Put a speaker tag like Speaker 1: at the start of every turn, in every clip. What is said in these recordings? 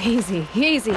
Speaker 1: Easy, easy.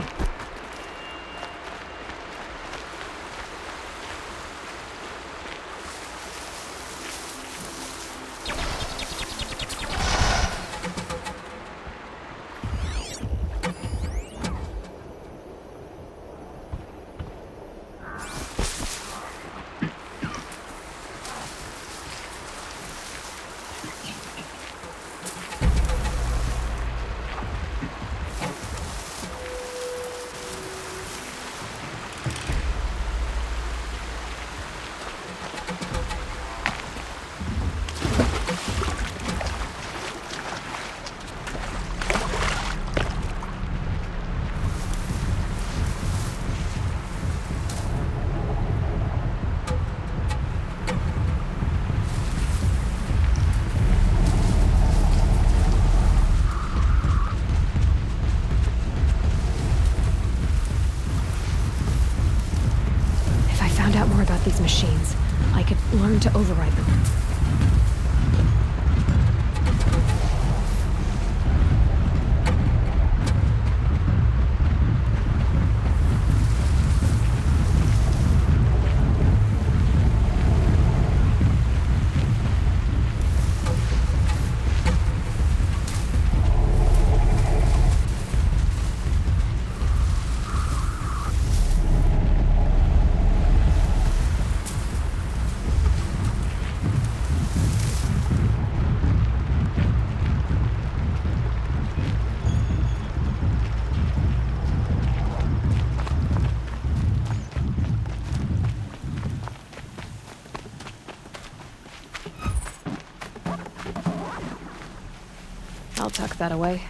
Speaker 1: These machines, I could learn to override them. I'll tuck that away.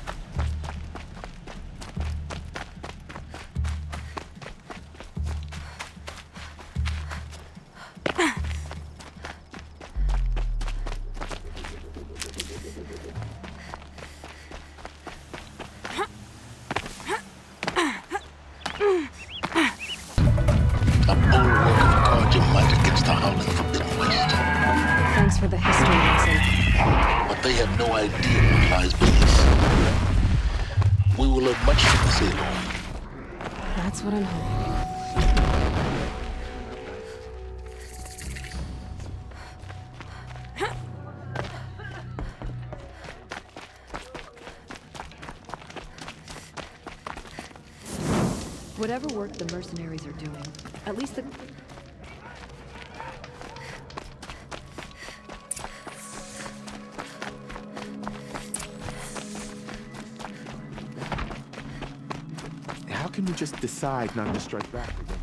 Speaker 1: Thanks for the history lesson.
Speaker 2: But they have no idea what lies beneath. We will learn much from this, Aloy.
Speaker 1: That's what I'm hoping. Whatever work the mercenaries are doing, at least the...
Speaker 3: How can we just decide not to strike back again?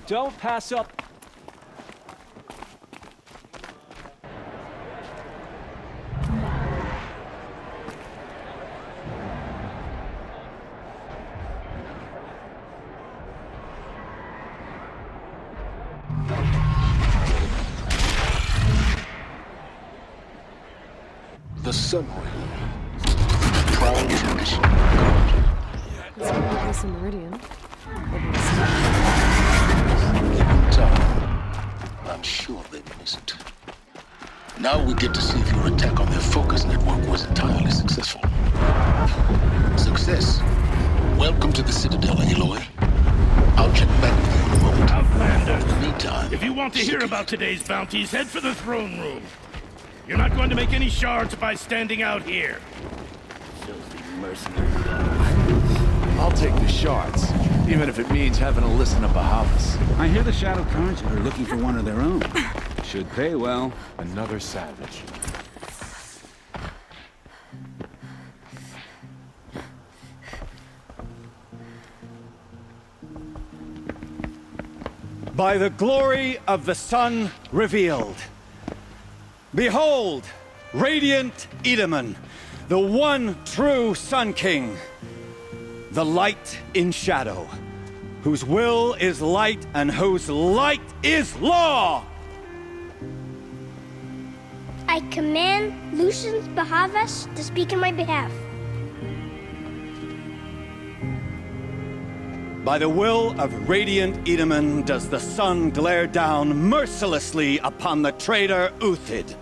Speaker 4: Don't pass up.
Speaker 2: sun ring. Proud tradition.
Speaker 1: It's probably some meridian.
Speaker 2: Time. I'm sure they'd miss it. Now we get to see if your attack on their focus network was entirely successful. Success. Welcome to the Citadel, Aloy. I'll check back with you in a moment.
Speaker 5: Outlander!
Speaker 2: In the meantime,
Speaker 5: If you want to hear about today's bounties, head for the throne room. You're not going to make any shards by standing out here. Filthy mercenary.
Speaker 3: I'll take the shards, even if it means having to listen to Bahavas.
Speaker 6: I hear the Shadow Conjure are looking for one of their own. Should pay well.
Speaker 3: Another savage.
Speaker 7: By the glory of the sun revealed. Behold, radiant Edaman, the one true Sun King. The light in shadow, whose will is light and whose light is law!
Speaker 8: I command Lucius Bahavas to speak in my behalf.
Speaker 7: By the will of radiant Edaman does the sun glare down mercilessly upon the traitor Uthid.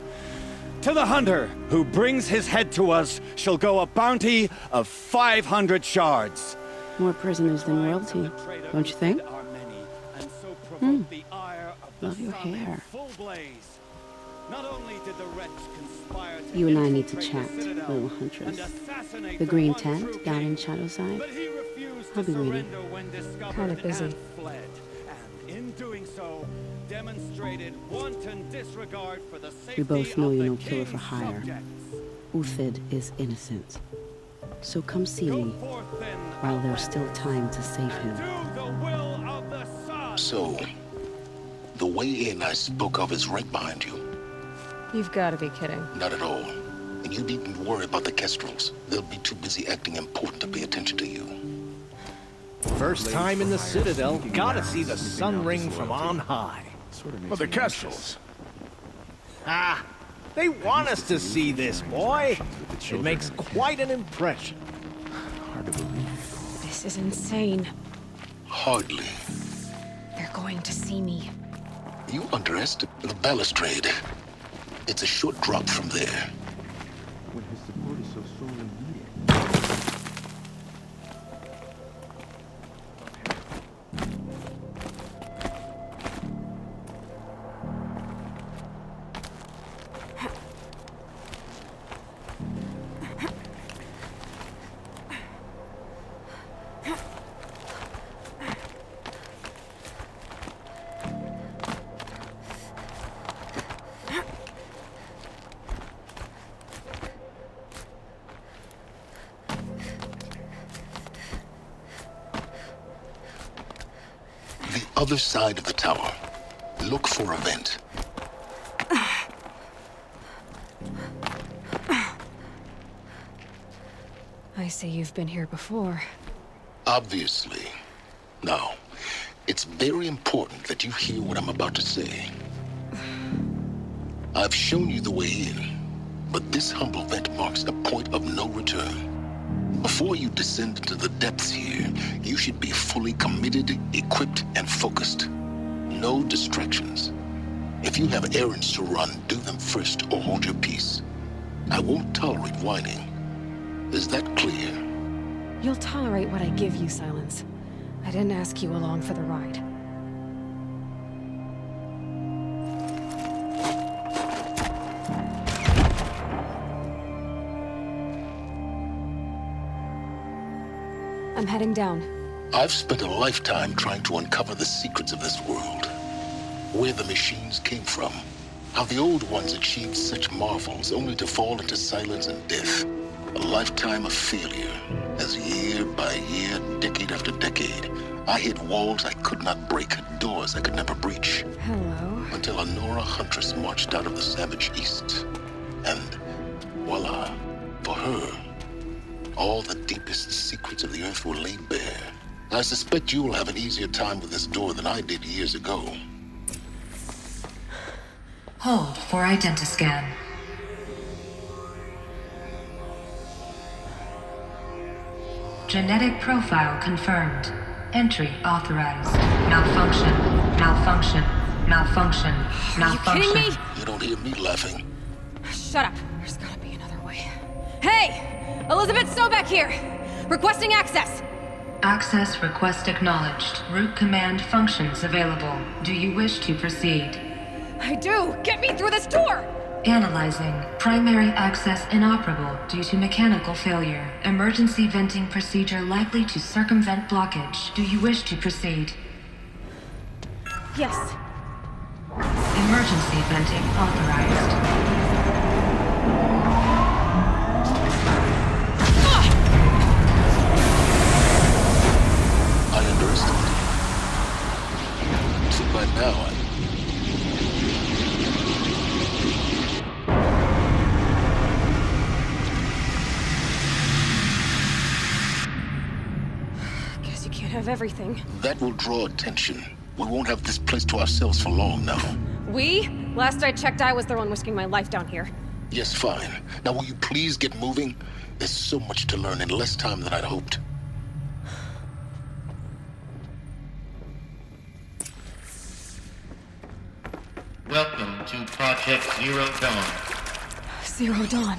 Speaker 7: To the hunter who brings his head to us shall go a bounty of 500 shards.
Speaker 9: More prisoners than royalty, don't you think? Love your hair. You and I need to chat, little huntress. The green tent down in Shadowside. I'll be waiting.
Speaker 1: Kinda busy.
Speaker 9: We both know you're no killer for hire. Uthid is innocent. So come see me while there's still time to save him.
Speaker 2: So, the way in I spoke of is right behind you.
Speaker 1: You've got to be kidding.
Speaker 2: Not at all. And you needn't worry about the Kestrels. They'll be too busy acting important to pay attention to you.
Speaker 10: First time in the Citadel, gotta see the sun ring from on high.
Speaker 3: But the Kestrels.
Speaker 10: Ah, they want us to see this, boy. It makes quite an impression.
Speaker 3: Hard to believe.
Speaker 1: This is insane.
Speaker 2: Hardly.
Speaker 1: They're going to see me.
Speaker 2: You underestimate the balustrade. It's a short drop from there.
Speaker 3: When his support is so sorely needed.
Speaker 2: Other side of the tower. Look for a vent.
Speaker 1: I see you've been here before.
Speaker 2: Obviously. Now, it's very important that you hear what I'm about to say. I've shown you the way in, but this humble vent marks a point of no return. Before you descend into the depths here, you should be fully committed, equipped, and focused. No distractions. If you have errands to run, do them first or hold your peace. I won't tolerate whining. Is that clear?
Speaker 1: You'll tolerate what I give you, Silence. I didn't ask you along for the ride. I'm heading down.
Speaker 2: I've spent a lifetime trying to uncover the secrets of this world. Where the machines came from. How the old ones achieved such marvels only to fall into silence and death. A lifetime of failure, as year by year, decade after decade, I hit walls I could not break, doors I could never breach.
Speaker 1: Hello.
Speaker 2: Until a Nora huntress marched out of the savage east. And voila, for her, all the deepest secrets of the earth were laid bare. I suspect you will have an easier time with this door than I did years ago.
Speaker 11: Hold for identiscan. Genetic profile confirmed. Entry authorized. Malfunction. Malfunction. Malfunction. Malfunction.
Speaker 1: Are you kidding me?
Speaker 2: You don't hear me laughing.
Speaker 1: Shut up. There's gotta be another way. Hey! Elizabeth Sobek here! Requesting access!
Speaker 11: Access request acknowledged. Root command functions available. Do you wish to proceed?
Speaker 1: I do! Get me through this door!
Speaker 11: Analyzing. Primary access inoperable due to mechanical failure. Emergency venting procedure likely to circumvent blockage. Do you wish to proceed?
Speaker 1: Yes.
Speaker 11: Emergency venting authorized.
Speaker 2: I underestimated. So by now,
Speaker 1: Guess you can't have everything.
Speaker 2: that will draw attention. We won't have this place to ourselves for long now.
Speaker 1: We? Last I checked, I was the one risking my life down here.
Speaker 2: Yes, fine. Now will you please get moving? There's so much to learn in less time than I'd hoped.
Speaker 12: Welcome to Project Zero Dawn.
Speaker 1: Zero Dawn.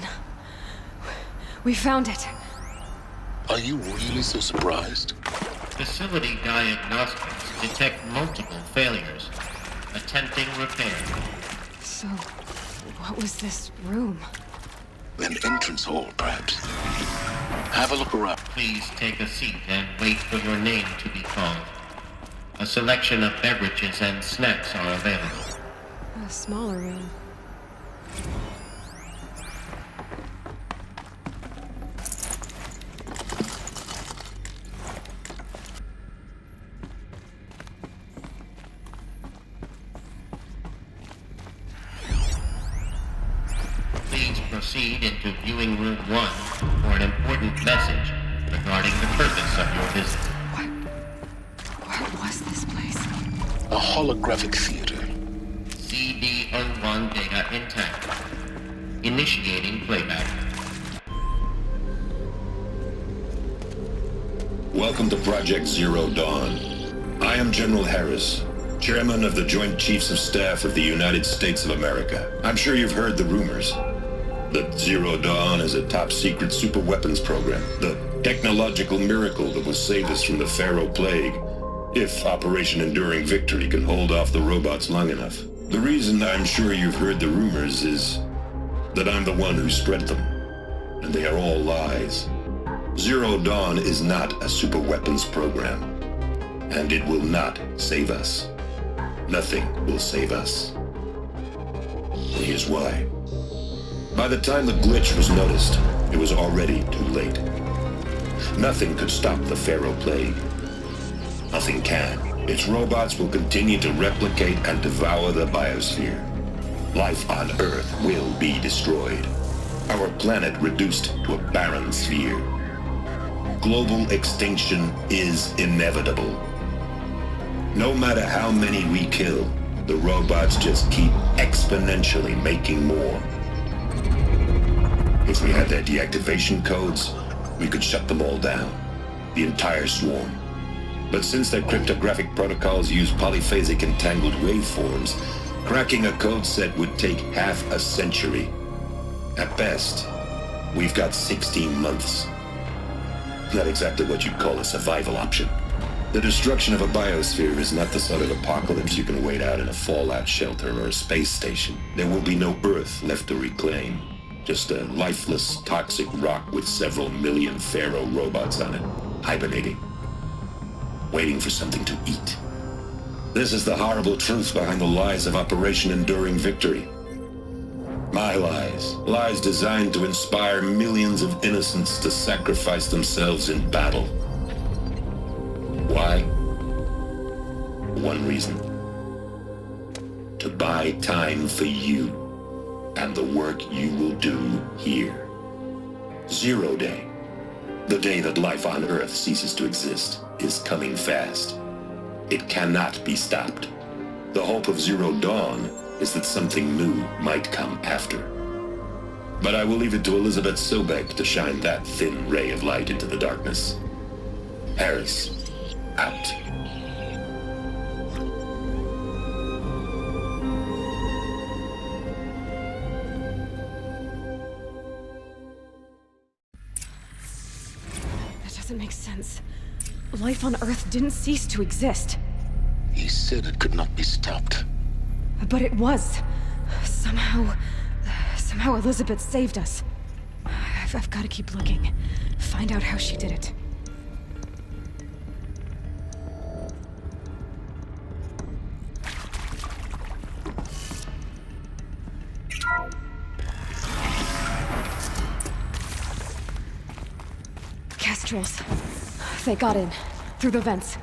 Speaker 1: We found it.
Speaker 2: Are you really so surprised?
Speaker 12: Facility diagnostics detect multiple failures. Attempting repair.
Speaker 1: So, what was this room?
Speaker 2: An entrance hall, perhaps. Have a look around.
Speaker 12: Please take a seat and wait for your name to be called. A selection of beverages and snacks are available.
Speaker 1: A smaller room.
Speaker 12: Please proceed into viewing room 1 for an important message regarding the purpose of your visit.
Speaker 1: What was this place?
Speaker 2: A holographic theater.
Speaker 12: CD01 data intact. Initiating playback.
Speaker 13: Welcome to Project Zero Dawn. I am General Harris, Chairman of the Joint Chiefs of Staff of the United States of America. I'm sure you've heard the rumors that Zero Dawn is a top-secret superweapons program, the technological miracle that will save us from the Pharaoh Plague, if Operation Enduring Victory can hold off the robots long enough. The reason I'm sure you've heard the rumors is that I'm the one who spread them, and they are all lies. Zero Dawn is not a superweapons program, and it will not save us. Nothing will save us. Here's why. By the time the glitch was noticed, it was already too late. Nothing could stop the Pharaoh Plague. Nothing can. Its robots will continue to replicate and devour the biosphere. Life on Earth will be destroyed. Our planet reduced to a barren sphere. Global extinction is inevitable. No matter how many we kill, the robots just keep exponentially making more. If we had their deactivation codes, we could shut them all down. The entire swarm. But since their cryptographic protocols use polyphasic entangled waveforms, cracking a code set would take half a century. At best, we've got 16 months. Not exactly what you'd call a survival option. The destruction of a biosphere is not the sort of apocalypse you can wait out in a fallout shelter or a space station. There will be no Earth left to reclaim. Just a lifeless, toxic rock with several million Pharaoh robots on it, hibernating, waiting for something to eat. This is the horrible truth behind the lies of Operation Enduring Victory. My lies. Lies designed to inspire millions of innocents to sacrifice themselves in battle. Why? One reason. To buy time for you and the work you will do here. Zero Day, the day that life on Earth ceases to exist, is coming fast. It cannot be stopped. The hope of Zero Dawn is that something new might come after. But I will leave it to Elizabeth Sobek to shine that thin ray of light into the darkness. Harris, out.
Speaker 1: That doesn't make sense. Life on Earth didn't cease to exist.
Speaker 2: He said it could not be stopped.
Speaker 1: But it was. Somehow Elizabeth saved us. I've got to keep looking. Find out how she did it. Kestrels. They got in. Through the vents.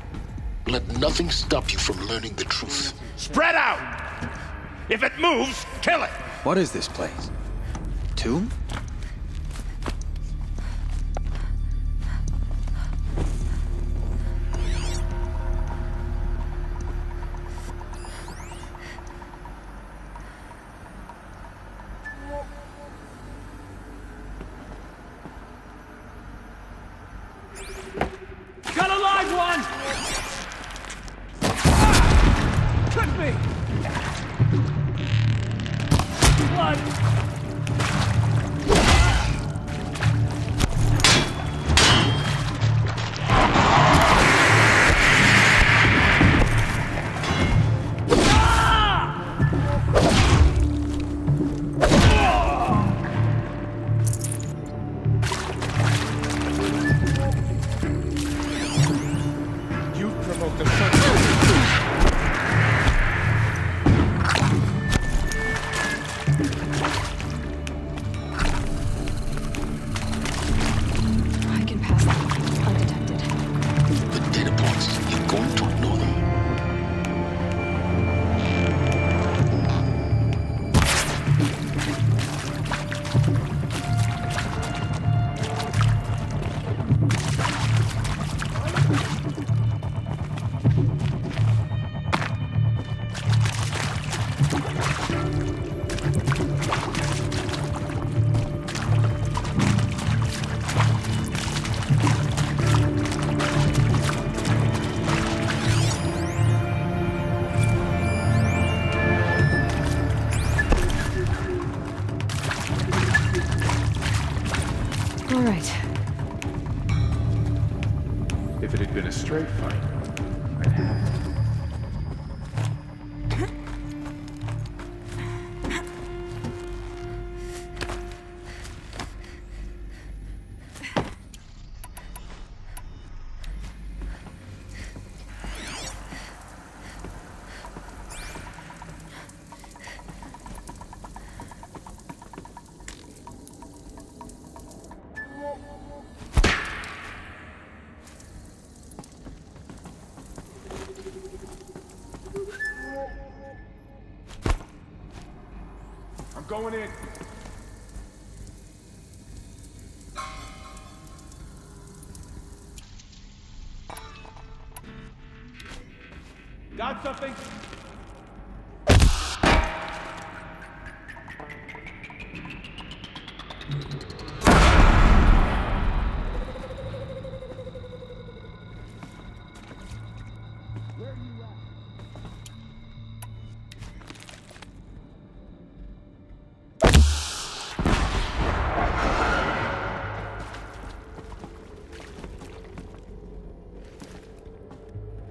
Speaker 2: Let nothing stop you from learning the truth.
Speaker 5: Spread out! If it moves, kill it!
Speaker 6: What is this place? Tomb?
Speaker 4: Got a live one! Could be! Blood!
Speaker 5: You've provoked a certain...
Speaker 1: I can pass them undetected.
Speaker 2: The data points, you're going to ignore them.
Speaker 1: All right.
Speaker 3: If it had been a straight fight, I'd have it. I'm going in. Got something?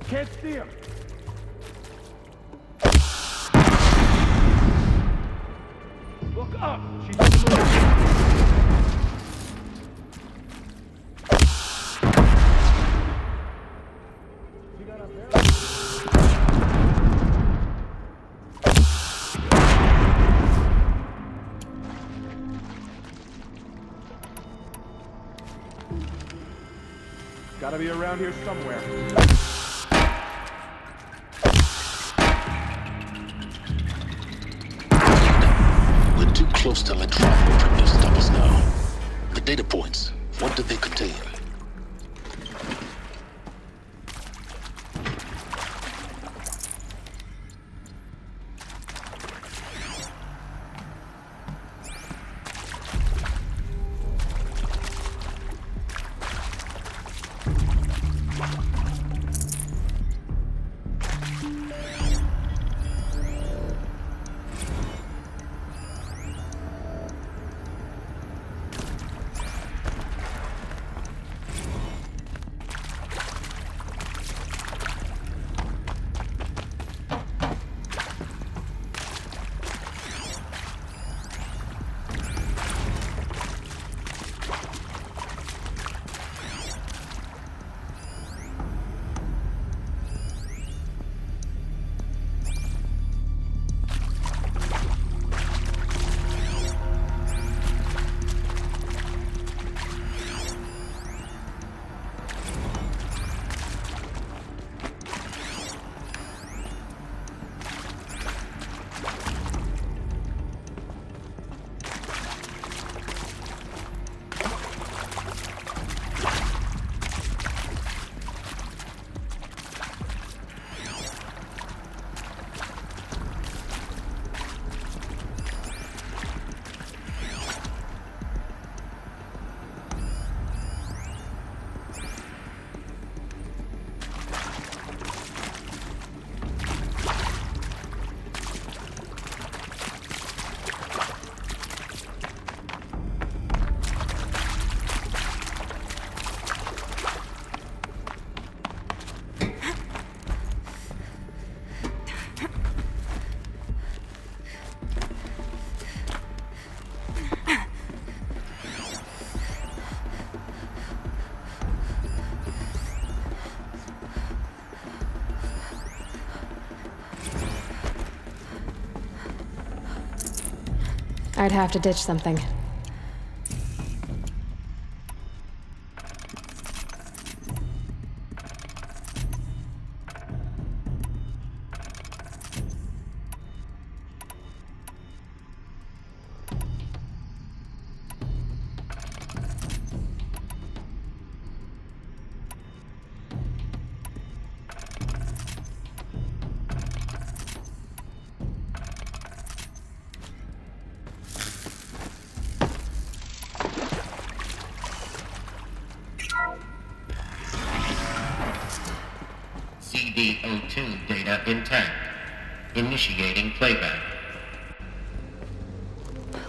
Speaker 3: Can't see him. Look up. She's in the room. She got up there. Gotta be around here somewhere.
Speaker 2: We're too close to electronic for them to stop us now. The data points, what do they contain?
Speaker 1: I'd have to ditch something.
Speaker 12: CD02 data intact. Initiating playback.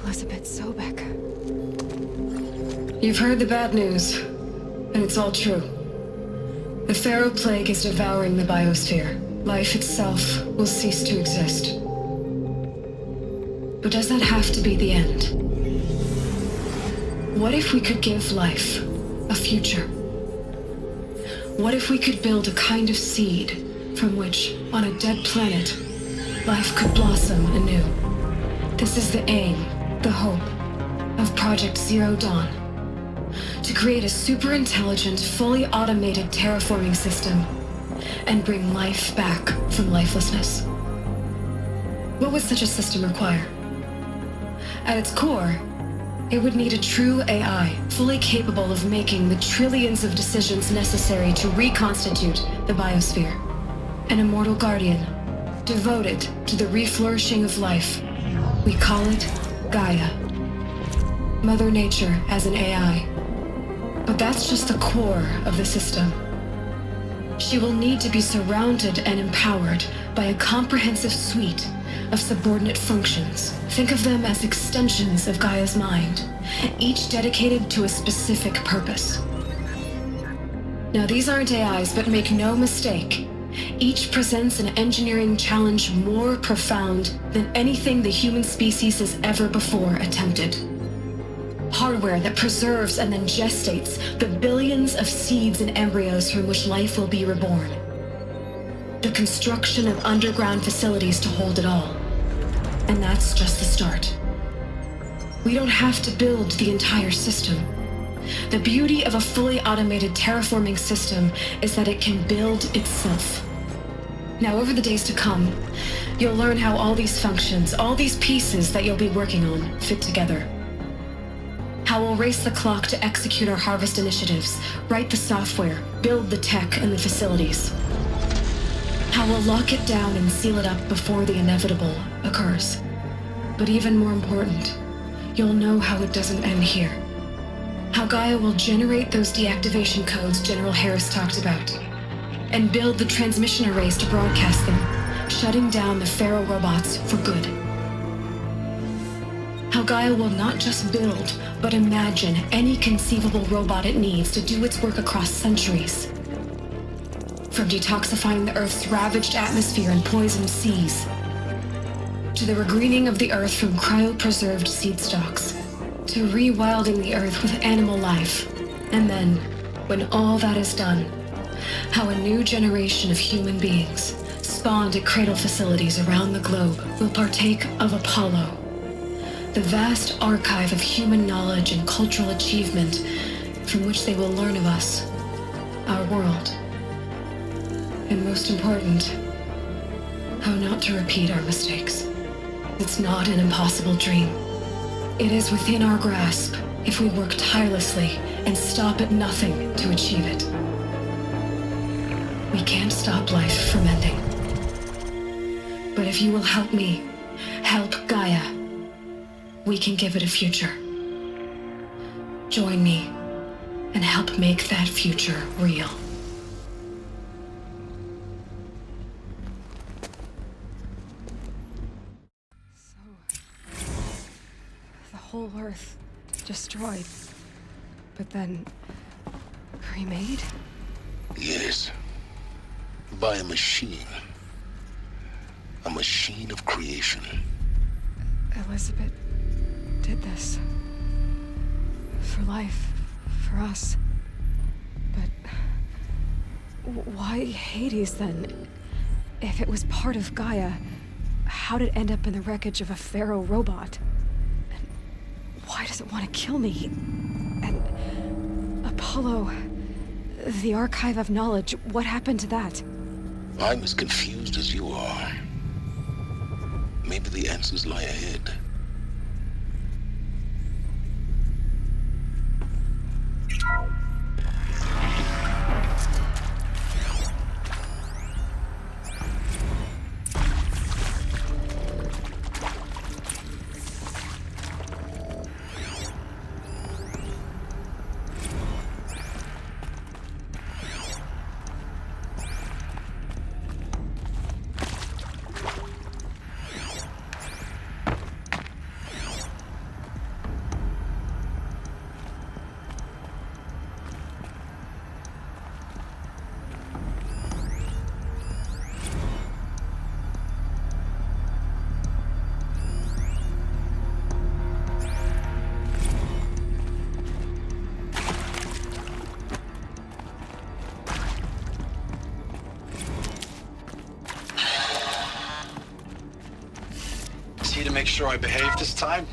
Speaker 1: Elizabeth Sobek.
Speaker 11: You've heard the bad news, and it's all true. The Pharaoh Plague is devouring the biosphere. Life itself will cease to exist. But does that have to be the end? What if we could give life a future? What if we could build a kind of seed from which, on a dead planet, life could blossom anew? This is the aim, the hope, of Project Zero Dawn. To create a super-intelligent, fully automated terraforming system and bring life back from lifelessness. What would such a system require? At its core, it would need a true AI, fully capable of making the trillions of decisions necessary to reconstitute the biosphere. An immortal guardian, devoted to the reflourishing of life. We call it Gaia. Mother Nature as an AI. But that's just the core of the system. She will need to be surrounded and empowered by a comprehensive suite of subordinate functions. Think of them as extensions of Gaia's mind, each dedicated to a specific purpose. Now, these aren't AIs, but make no mistake, each presents an engineering challenge more profound than anything the human species has ever before attempted. Hardware that preserves and then gestates the billions of seeds and embryos from which life will be reborn. The construction of underground facilities to hold it all. And that's just the start. We don't have to build the entire system. The beauty of a fully automated terraforming system is that it can build itself. Now, over the days to come, you'll learn how all these functions, all these pieces that you'll be working on, fit together. How we'll race the clock to execute our harvest initiatives, write the software, build the tech and the facilities. How we'll lock it down and seal it up before the inevitable occurs. But even more important, you'll know how it doesn't end here. How Gaia will generate those deactivation codes General Harris talked about, and build the transmission arrays to broadcast them, shutting down the Pharaoh robots for good. How Gaia will not just build, but imagine any conceivable robot it needs to do its work across centuries. From detoxifying the Earth's ravaged atmosphere and poisoned seas, to the regreening of the Earth from cryopreserved seed stalks, to rewilding the Earth with animal life. And then, when all that is done, how a new generation of human beings, spawned at cradle facilities around the globe, will partake of Apollo, the vast archive of human knowledge and cultural achievement from which they will learn of us, our world. And most important, how not to repeat our mistakes. It's not an impossible dream. It is within our grasp if we work tirelessly and stop at nothing to achieve it. We can't stop life from ending. But if you will help me, help Gaia, we can give it a future. Join me and help make that future real.
Speaker 1: The whole Earth destroyed, but then remade?
Speaker 2: Yes. By a machine. A machine of creation.
Speaker 1: Elizabeth did this. For life. For us. But why Hades then? If it was part of Gaia, how'd it end up in the wreckage of a Pharaoh robot? Why does it want to kill me? And Apollo, the Archive of Knowledge, what happened to that?
Speaker 2: I'm as confused as you are. Maybe the answers lie ahead.
Speaker 14: To make sure I behave this time?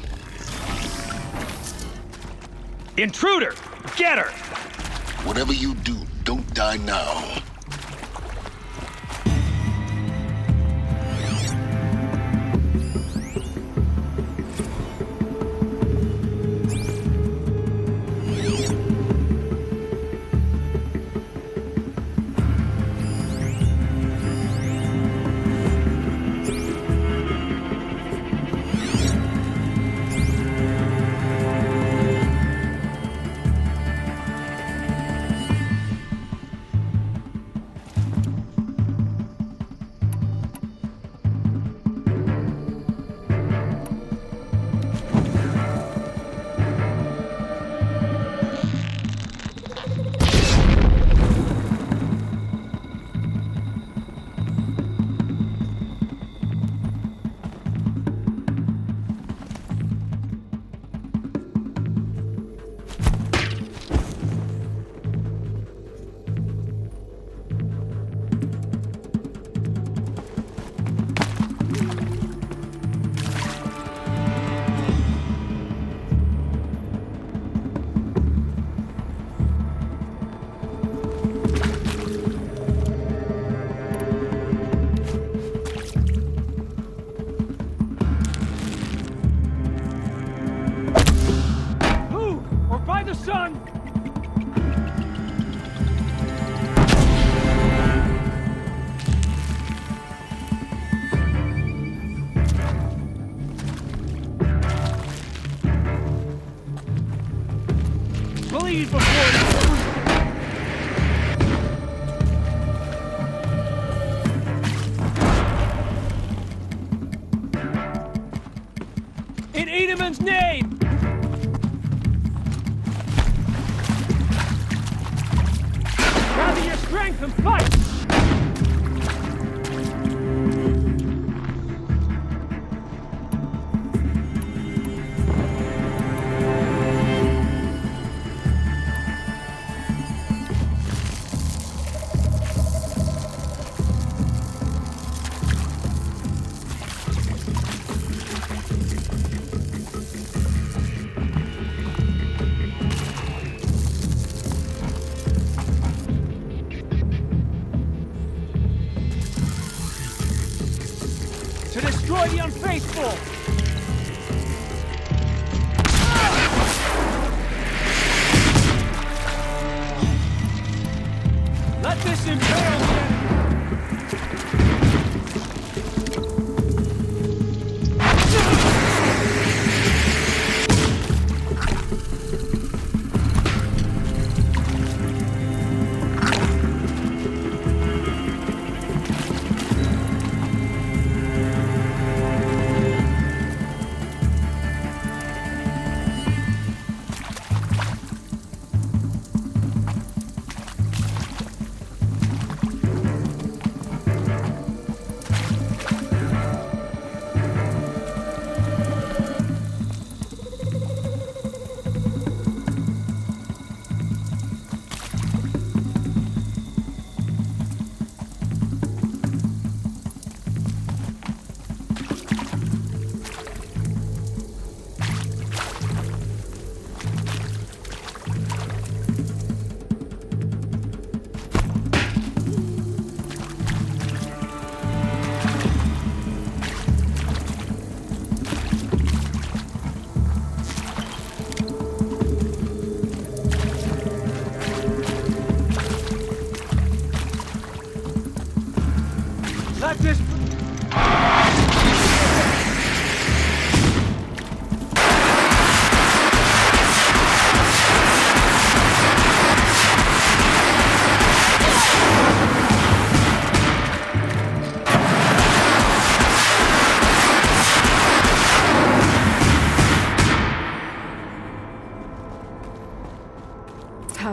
Speaker 4: Intruder! Get her!
Speaker 2: Whatever you do, don't die now.
Speaker 4: Bleed before you... In Edelman's name! Gather your strength and fight! To destroy the unfaithful! Let this impale them!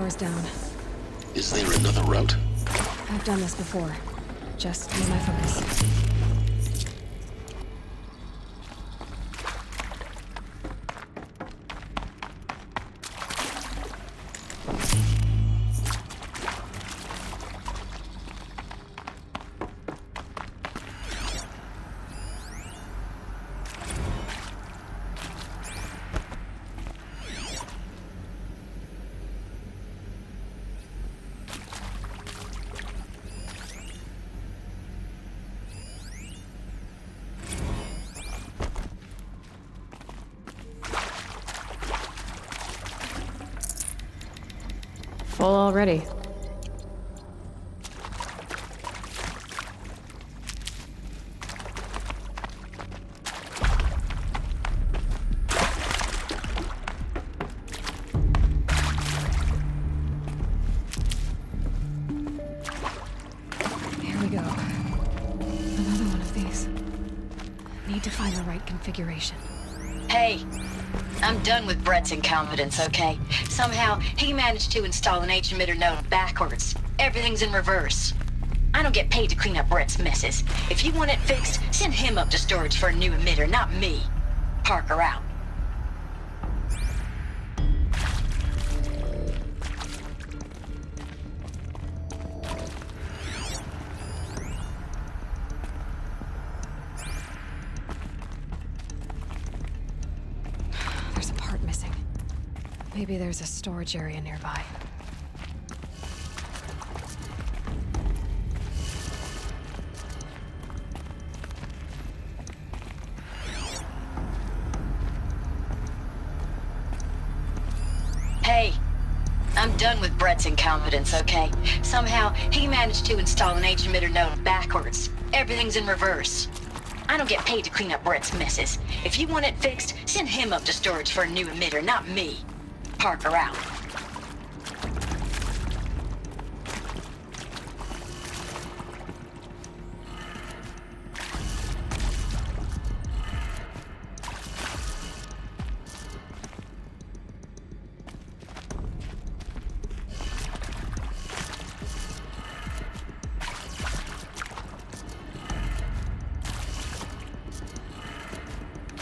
Speaker 1: power's down.
Speaker 2: Is there another route?
Speaker 1: I've done this before. Just be my focus.
Speaker 15: Full already.
Speaker 1: Here we go. Another one of these. Need to find the right configuration.
Speaker 16: Hey, I'm done with Brett's incompetence, okay? Somehow, he managed to install an H-emitter node backwards. Everything's in reverse. I don't get paid to clean up Brett's messes. If you want it fixed, send him up to storage for a new emitter, not me. Parker out.
Speaker 1: There's a part missing. Maybe there's a storage area nearby.
Speaker 16: Hey, I'm done with Brett's incompetence, okay? Somehow, he managed to install an H-emitter node backwards. Everything's in reverse. I don't get paid to clean up Brett's messes. If you want it fixed, send him up to storage for a new emitter, not me. Parker out.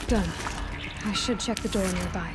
Speaker 1: Done. I should check the door nearby.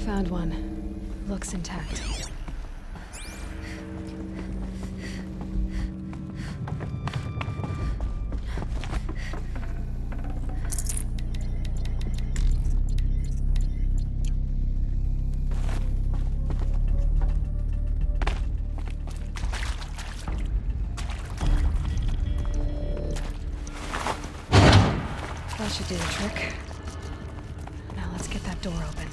Speaker 1: Found one. Looks intact. should do the trick. Now let's get that door open.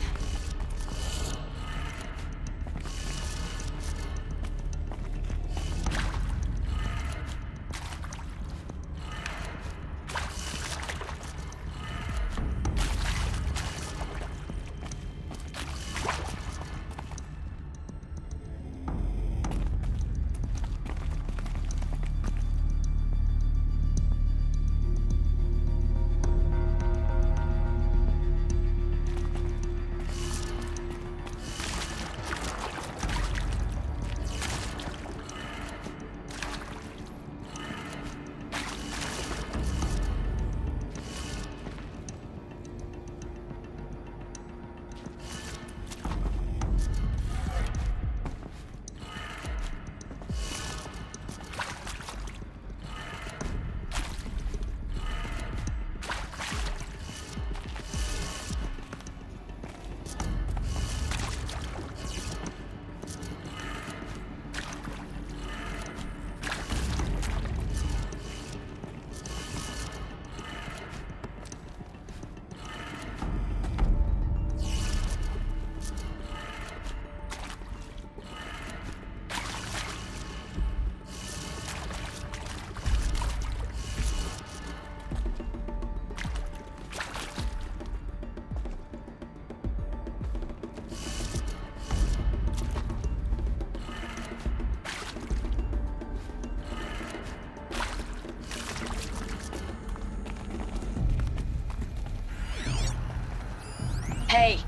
Speaker 16: Hey,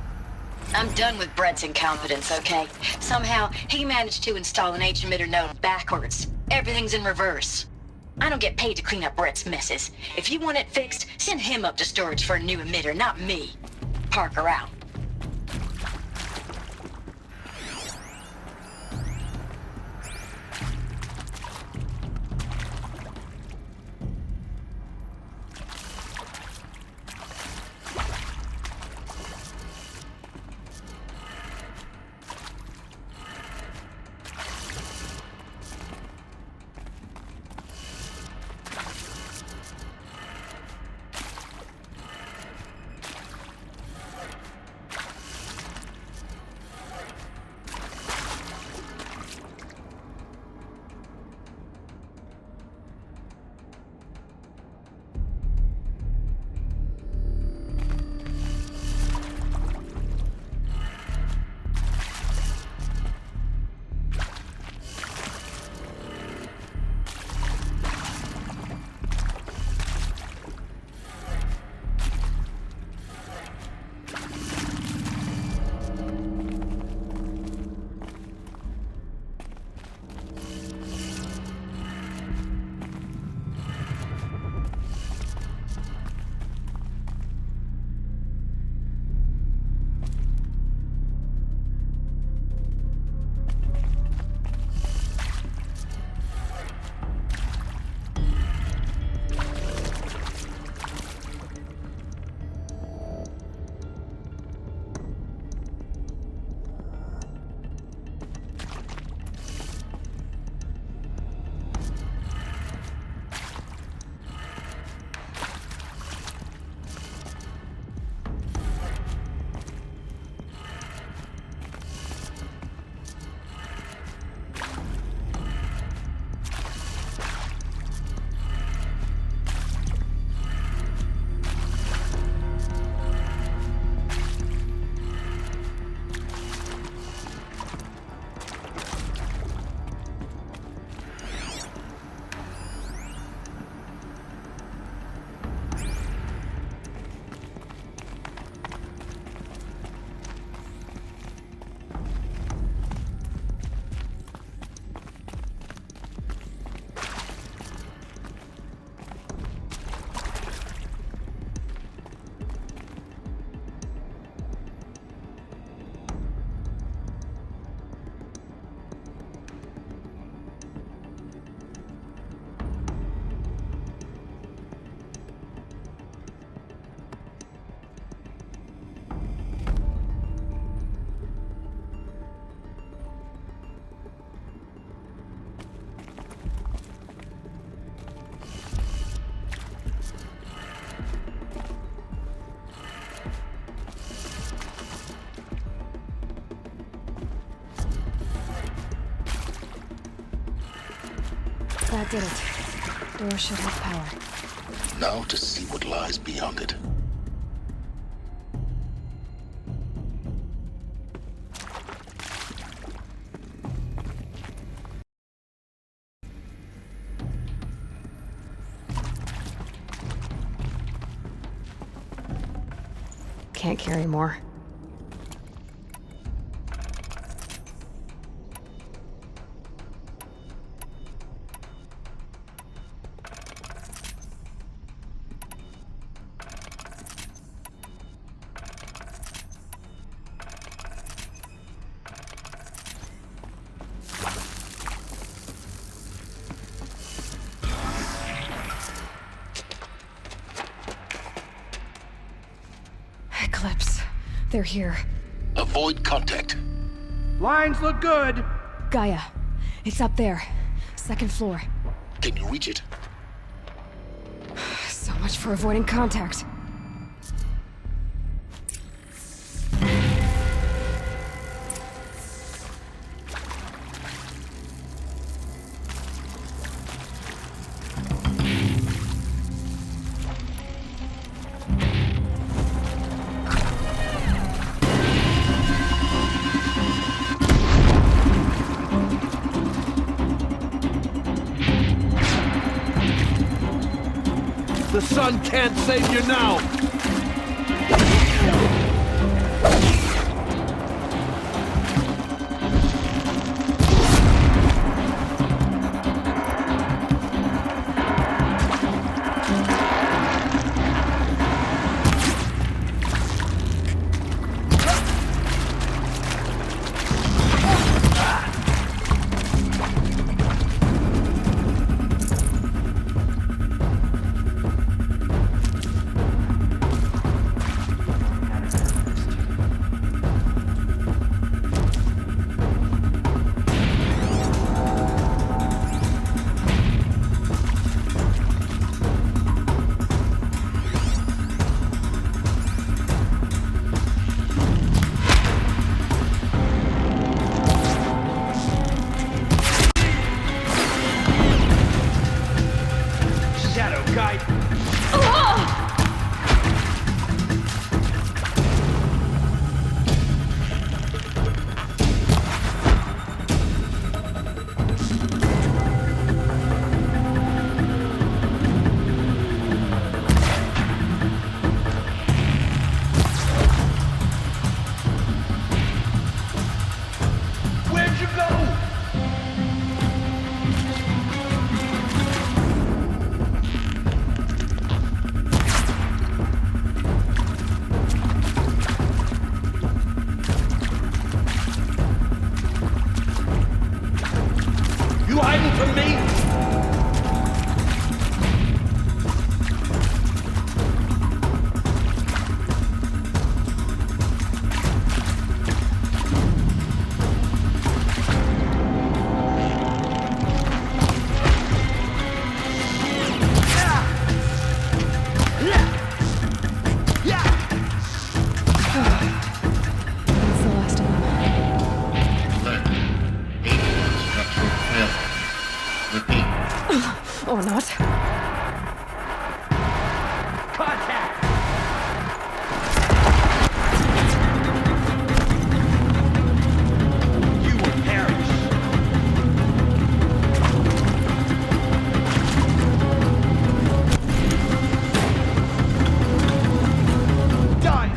Speaker 16: I'm done with Brett's incompetence, okay? Somehow, he managed to install an H-emitter node backwards. Everything's in reverse. I don't get paid to clean up Brett's messes. If you want it fixed, send him up to storage for a new emitter, not me. Parker out.
Speaker 1: That did it. Door should have power.
Speaker 2: Now to see what lies beyond it.
Speaker 15: Can't carry more.
Speaker 1: Eclipse. They're here.
Speaker 2: Avoid contact.
Speaker 4: Lines look good.
Speaker 1: Gaia. It's up there. Second floor.
Speaker 2: Can you reach it?
Speaker 1: So much for avoiding contact.
Speaker 3: The sun can't save you now!
Speaker 1: Or not.
Speaker 4: Contact! You will perish. Done!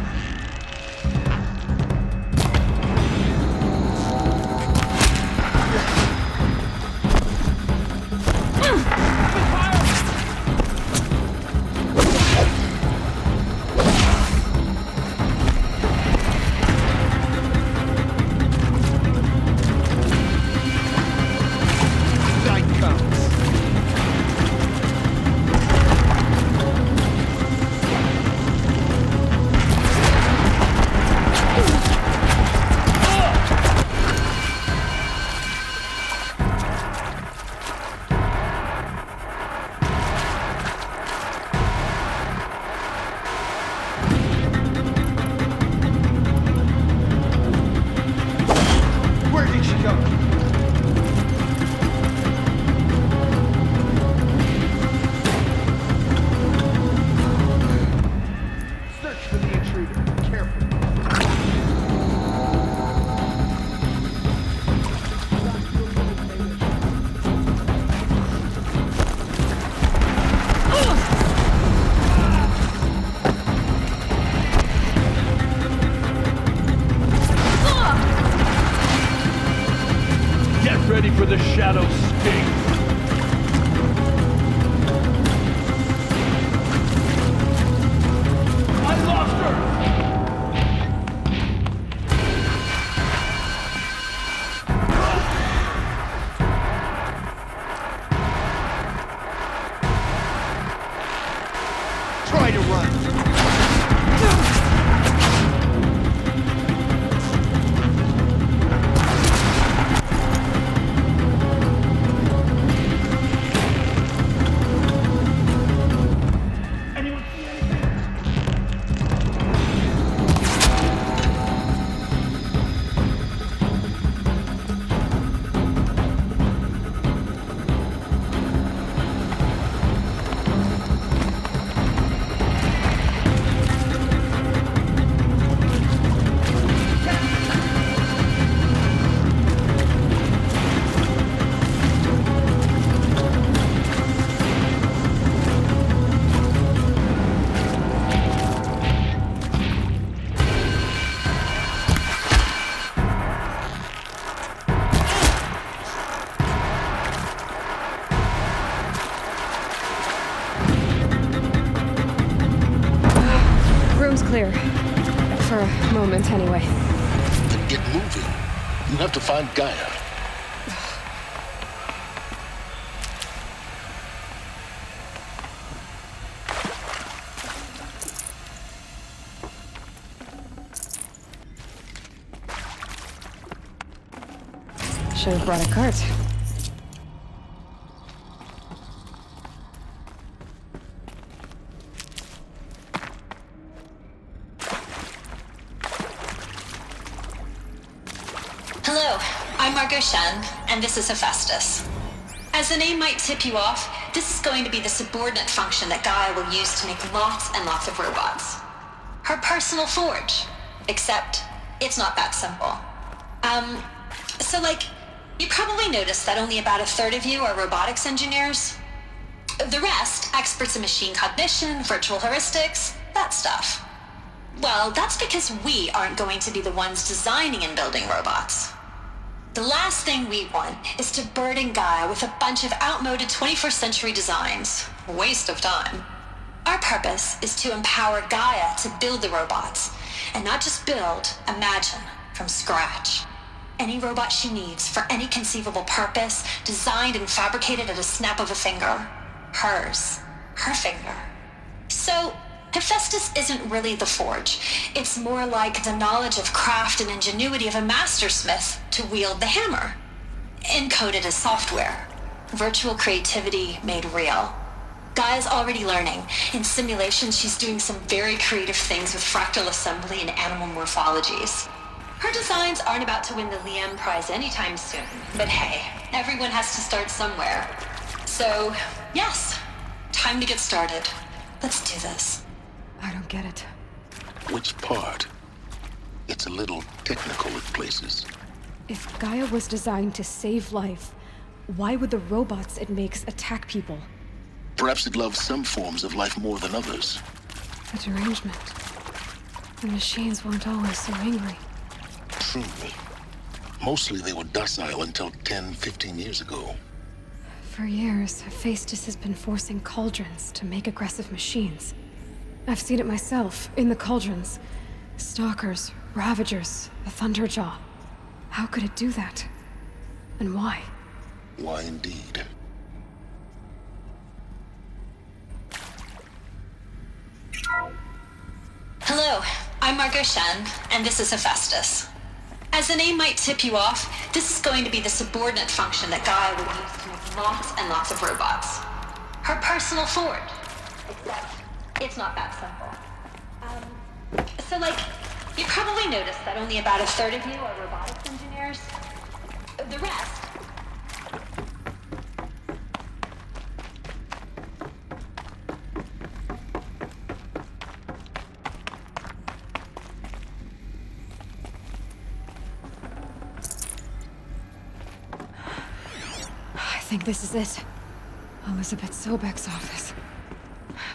Speaker 4: I lost her! Try to run.
Speaker 1: Clear. For a moment, anyway.
Speaker 2: Then get moving. You have to find Gaia.
Speaker 1: Should have brought a cart.
Speaker 16: Hello, I'm Margot Shen, and this is Hephaestus. As the name might tip you off, this is going to be the subordinate function that Gaia will use to make lots and lots of robots. Her personal forge. Except, it's not that simple. You probably noticed that only about a third of you are robotics engineers. The rest, experts in machine cognition, virtual heuristics, that stuff. Well, that's because we aren't going to be the ones designing and building robots. The last thing we want is to burden Gaia with a bunch of outmoded 21st century designs. Waste of time. Our purpose is to empower Gaia to build the robots, and not just build, imagine, from scratch. Any robot she needs for any conceivable purpose, designed and fabricated at a snap of a finger. Hers. Her finger. So, Hephaestus isn't really the forge. It's more like the knowledge of craft and ingenuity of a mastersmith to wield the hammer. Encoded as software. Virtual creativity made real. Gaia's already learning. In simulations, she's doing some very creative things with fractal assembly and animal morphologies. Her designs aren't about to win the Liam Prize anytime soon, but hey, everyone has to start somewhere. So, yes, time to get started. Let's do this.
Speaker 1: I don't get it.
Speaker 2: Which part? It's a little technical at places.
Speaker 1: If Gaia was designed to save life, why would the robots it makes attack people?
Speaker 2: Perhaps it loves some forms of life more than others.
Speaker 1: A derangement. The machines weren't always so angry.
Speaker 2: True. Mostly they were docile until 10, 15 years ago.
Speaker 1: For years, Hephaestus has been forcing cauldrons to make aggressive machines. I've seen it myself, in the cauldrons. Stalkers, Ravagers, the Thunderjaw. How could it do that? And why?
Speaker 2: Why indeed?
Speaker 16: Hello, I'm Margot Shen, and this is Hephaestus. As the name might tip you off, this is going to be the subordinate function that Gaia will use to make lots and lots of robots. Her personal forge. Except, it's not that simple. You probably noticed that only about a third of you are robotics engineers. The rest...
Speaker 1: I think this is it. Elizabeth Sobek's office.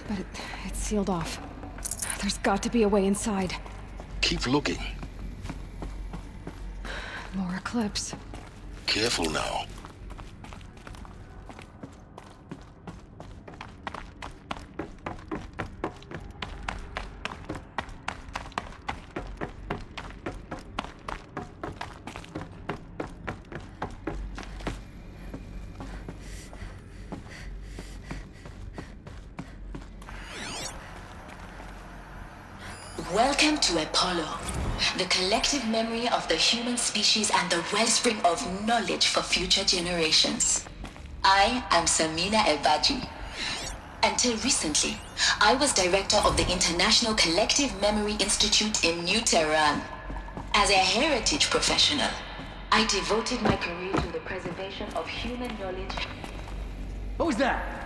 Speaker 1: But it's sealed off. There's got to be a way inside.
Speaker 2: Keep looking.
Speaker 1: More Eclipse.
Speaker 2: Careful now.
Speaker 16: Welcome to Apollo, the collective memory of the human species and the wellspring of knowledge for future generations. I am Samina Ebaji. Until recently, I was director of the International Collective Memory Institute in New Tehran. As a heritage professional, I devoted my career to the preservation of human knowledge.
Speaker 3: What was that?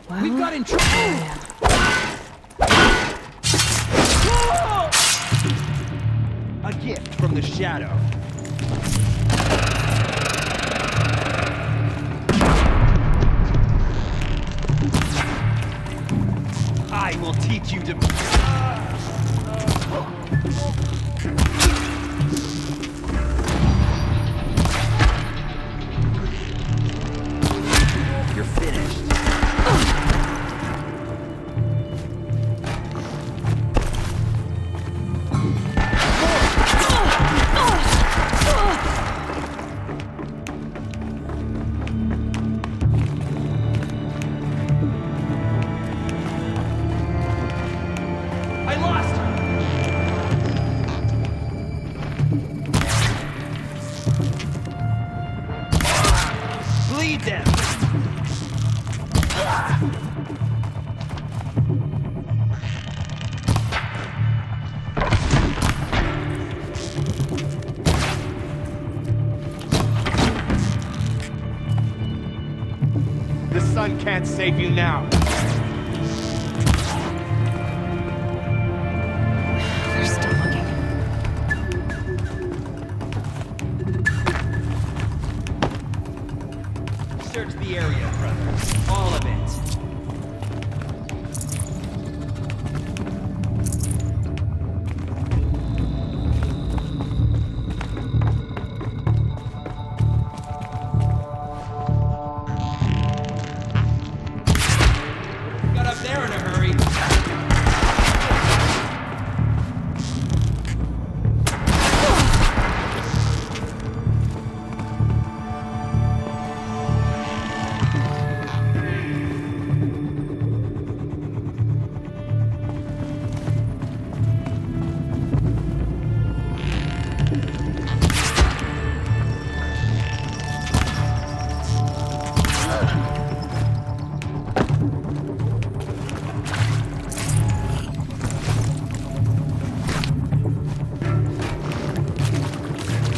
Speaker 1: Well,
Speaker 3: We've got in trouble!
Speaker 4: A gift from the shadow. I will teach you to... You're finished. Bleed them! The sun can't save you now.
Speaker 1: they're still looking.
Speaker 4: Search the area, brother. All of it. Got up there in a hurry.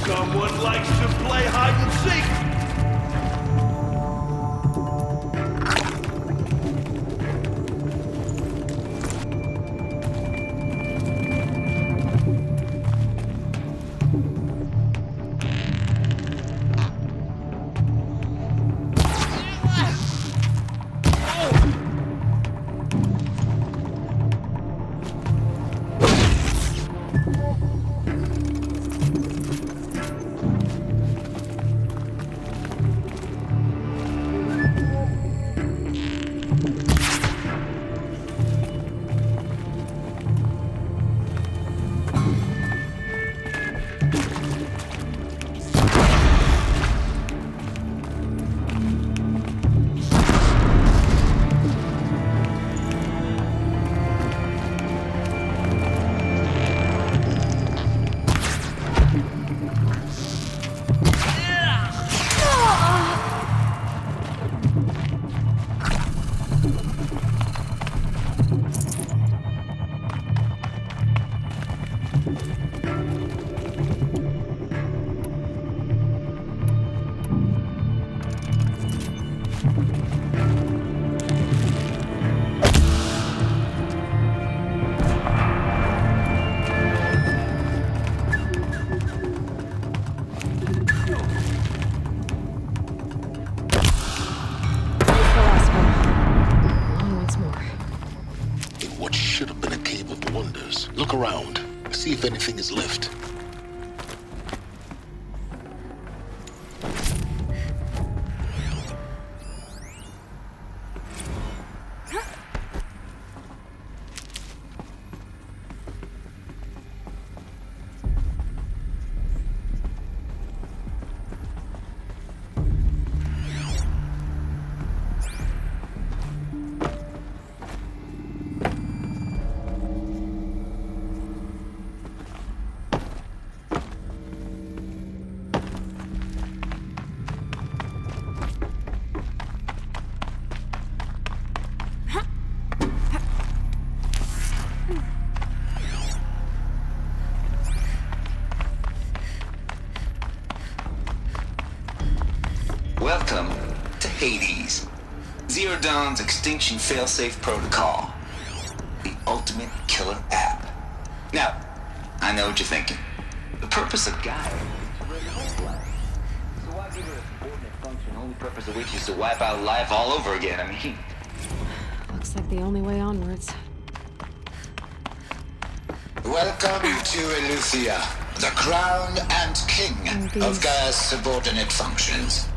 Speaker 5: Someone likes to play hide and seek.
Speaker 2: Look around. See if anything is left.
Speaker 17: Hades. Zero Dawn's extinction failsafe protocol. The ultimate killer app. Now, I know what you're thinking. The purpose of Gaia is to bring hope life. So why give her a subordinate function, only purpose of which is to wipe out life all over again? I mean...
Speaker 1: Looks like the only way onwards.
Speaker 18: Welcome to Eleuthia, the crown and king of Gaia's subordinate functions.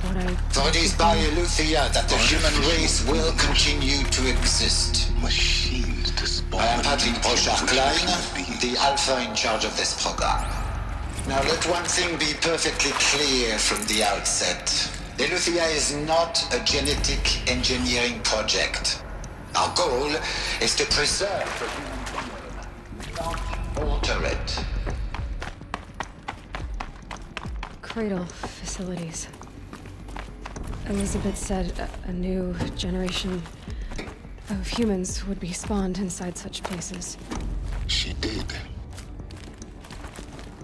Speaker 18: For it is by Eleuthia that the human race will continue to exist.
Speaker 2: Machines to spawn.
Speaker 18: I am Patrick Brochard-Klein, the alpha in charge of this program. Now let one thing be perfectly clear from the outset. Eleuthia is not a genetic engineering project. Our goal is to preserve the human genome, not alter it.
Speaker 1: Cradle facilities. Elizabeth said a new generation of humans would be spawned inside such places.
Speaker 2: She did.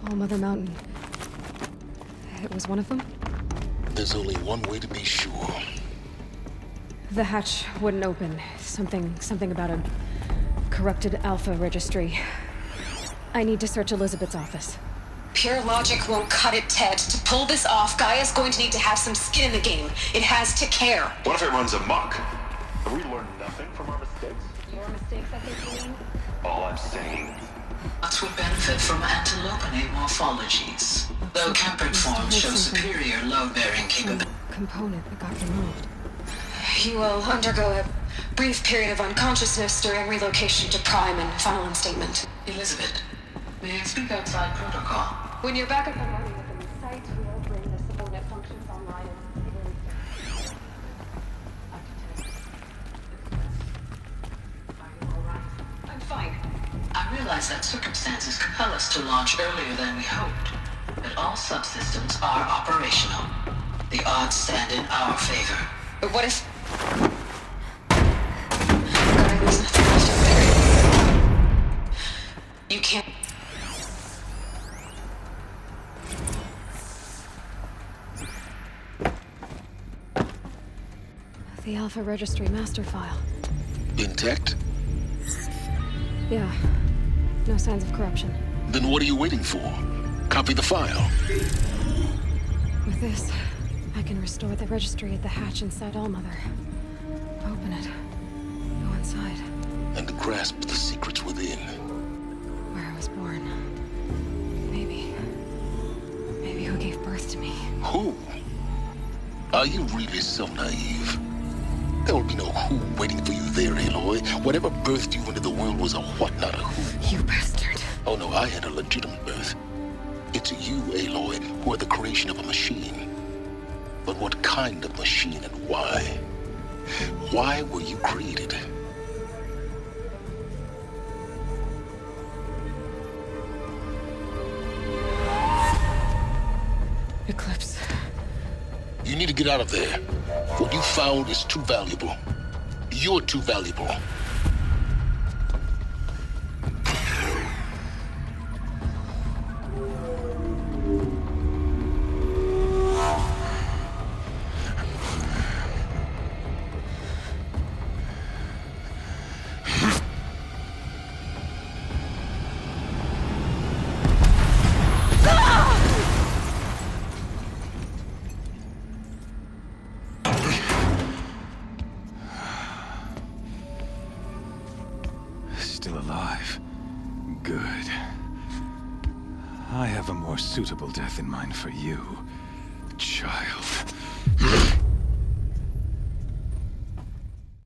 Speaker 1: All Mother Mountain. It was one of them?
Speaker 2: There's only one way to be sure.
Speaker 1: The hatch wouldn't open. Something about a corrupted alpha registry. I need to search Elizabeth's office.
Speaker 16: Pure logic won't cut it, Ted. To pull this off, Gaia's going to need to have some skin in the game. It has to care.
Speaker 13: What if it runs amok? Have we learned nothing from our mistakes?
Speaker 16: Your mistakes, I think you mean?
Speaker 13: All I'm saying.
Speaker 19: Lots would benefit from antilopenate morphologies, though Kempered forms show superior load-bearing capability.
Speaker 1: Component that got removed.
Speaker 11: You will undergo a brief period of unconsciousness during relocation to Prime and final instatement.
Speaker 19: Elizabeth, may I speak outside protocol?
Speaker 1: When you're back up and running with the new site, we'll bring the subordinate functions online and...
Speaker 19: I'm fine. I realize that circumstances compel us to launch earlier than we hoped, but all subsystems are operational. The odds stand in our favor.
Speaker 11: But what if... God, there's nothing left up there. You can't...
Speaker 1: The Alpha Registry master file.
Speaker 2: Intact?
Speaker 1: Yeah. No signs of corruption.
Speaker 2: Then what are you waiting for? Copy the file.
Speaker 1: With this, I can restore the registry at the hatch inside Allmother. Open it. Go inside.
Speaker 2: And grasp the secrets within.
Speaker 1: Where I was born. Maybe who gave birth to me.
Speaker 2: Who? Are you really so naive? There will be no who waiting for you there, Aloy. Whatever birthed you into the world was a what, not a who.
Speaker 1: You bastard.
Speaker 2: Oh no, I had a legitimate birth. It's you, Aloy, who are the creation of a machine. But what kind of machine and why? Why were you created?
Speaker 1: Eclipse.
Speaker 2: You need to get out of there. What you found is too valuable. You're too valuable.
Speaker 3: Still alive. Good. I have a more suitable death in mind for you, child.